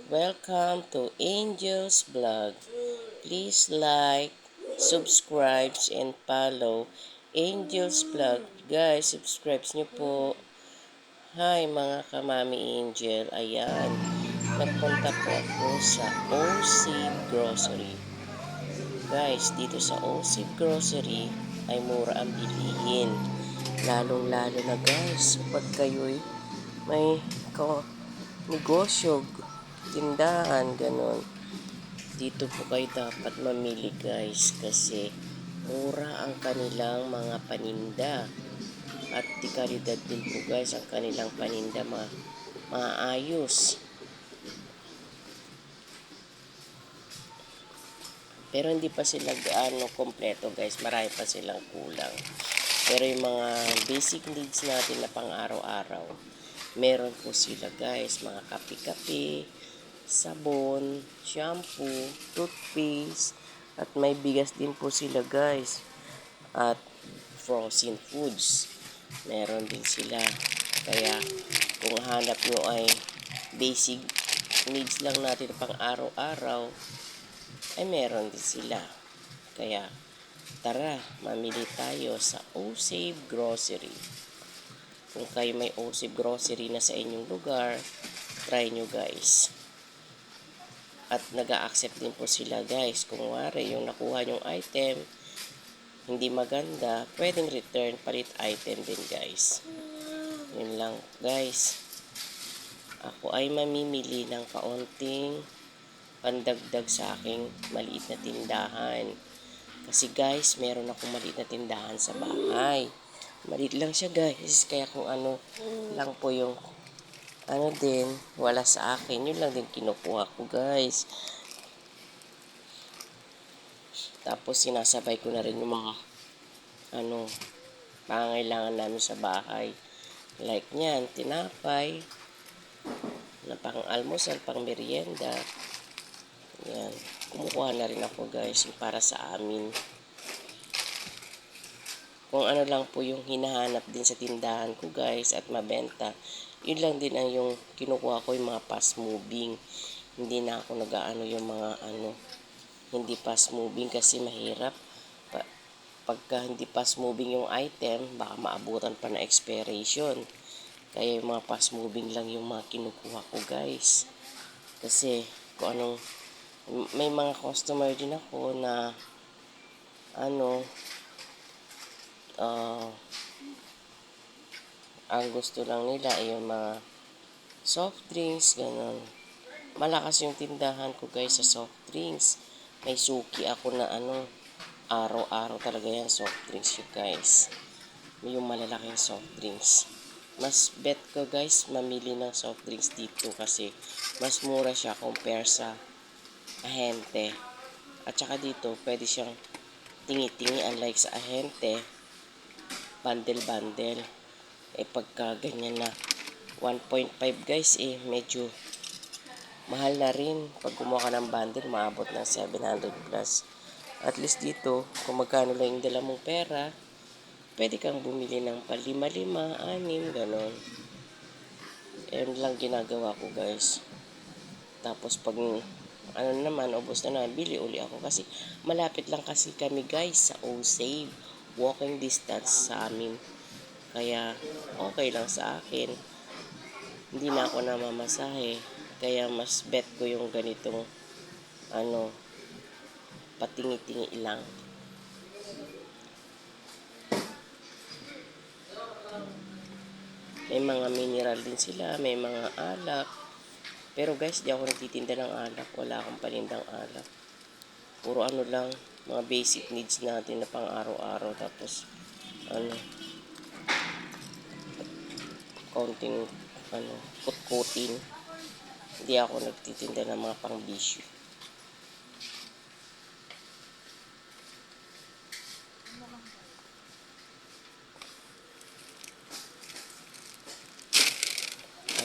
Welcome to Angel's Vlog. Please like, subscribe, and follow Angel's Vlog. Guys, subscribe nyo po. Hi mga kamami Angel. Ayan, nagpunta po ako sa OC Grocery. Guys, dito sa OC Grocery ay mura ang bilihin. Lalong-lalo na guys, pag kayo'y may negosyo, tindahan, ganun. Dito po kayo dapat mamili guys kasi mura ang kanilang mga paninda. At di kalidad din po guys ang kanilang paninda, maayos. Pero hindi pa sila gaano kompleto guys, marami pa silang kulang. Pero yung mga basic needs natin na pang araw-araw, meron po sila guys, mga kape-kape, sabon, shampoo, toothpaste, at may bigas din po sila guys. At frozen foods, meron din sila. Kaya kung hanap nyo ay basic needs lang natin pang araw-araw, ay meron din sila. Kaya tara, mamili tayo sa O-Save Grocery. Kung kayo may O-Save Grocery na sa inyong lugar, try nyo guys. At nag-a-accept din po sila guys. Kung wari yung nakuha nyong item hindi maganda, pwedeng return, palit item din guys. Yun lang guys. Ako ay mamimili ng kaunting pandagdag sa aking maliit na tindahan. Kasi guys, meron akong maliit na tindahan sa bahay. Maliit lang siya guys. Kaya kung ano lang po yung din, wala sa akin. Yun lang din kinukuha ko guys. Tapos sinasabay ko na rin yung mga pangangailangan namin sa bahay. Like niyan, tinapay, na pang almusal, pang merienda. Yan. Kumukuha na rin ako guys para sa amin. Kung ano lang po yung hinahanap din sa tindahan ko guys at mabenta, yun lang din ang yung kinukuha ko, yung mga fast moving. Hindi na ako nag-aano yung mga hindi fast moving kasi mahirap. Pagka hindi fast moving yung item, baka maabutan pa na expiration. Kaya yung mga fast moving lang yung mga kinukuha ko guys. Kasi kung anong, may mga customer din ako na ang gusto lang nila ay yung mga soft drinks, ganun. Malakas yung tindahan ko guys sa soft drinks. May suki ako na araw-araw talaga yan soft drinks yun guys. Yung malalaking soft drinks. Mas bet ko guys mamili ng soft drinks dito kasi mas mura siya compare sa ahente. At saka dito pwede siyang tingi-tingi, unlike sa ahente bundle-bundle. Pagka ganyan na 1.5 guys medyo mahal na rin. Pag kumuha ka ng bundle, maabot ng 700 plus. At least dito, kung magkano lang yung dala mong pera, pwede kang bumili ng palima-lima, anim, ganon. Yan lang ginagawa ko guys. Tapos pag naman, ubos na bili uli ako. Kasi malapit lang kasi kami guys sa O-Save. Walking distance sa amin. Kaya okay lang sa akin. Hindi na ako namamasahe. Kaya mas bet ko yung ganitong patingi-tingi lang. May mga mineral din sila, may mga alak. Pero guys, di ako nagtitinda ng alak. Wala akong panindang alak. Puro lang, mga basic needs natin na pang araw-araw. Tapos, konting, kut-kutin. Hindi ako nagtitinda ng mga pang bisyo.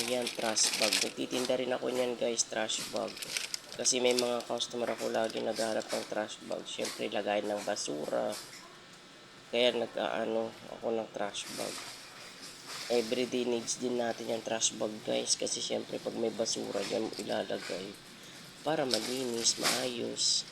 Ayan, trash bag. Nagtitinda rin ako niyan guys, trash bag. Kasi may mga customer ako lagi naghahanap ng trash bag. Siyempre, lagayin ng basura. Kaya nag-aano ako ng trash bag. Everyday needs din natin yung trash bag guys. Kasi syempre pag may basura dyan ilalagay. Para malinis, maayos.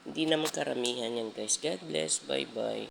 Hindi naman karamihan yan guys. God bless. Bye bye.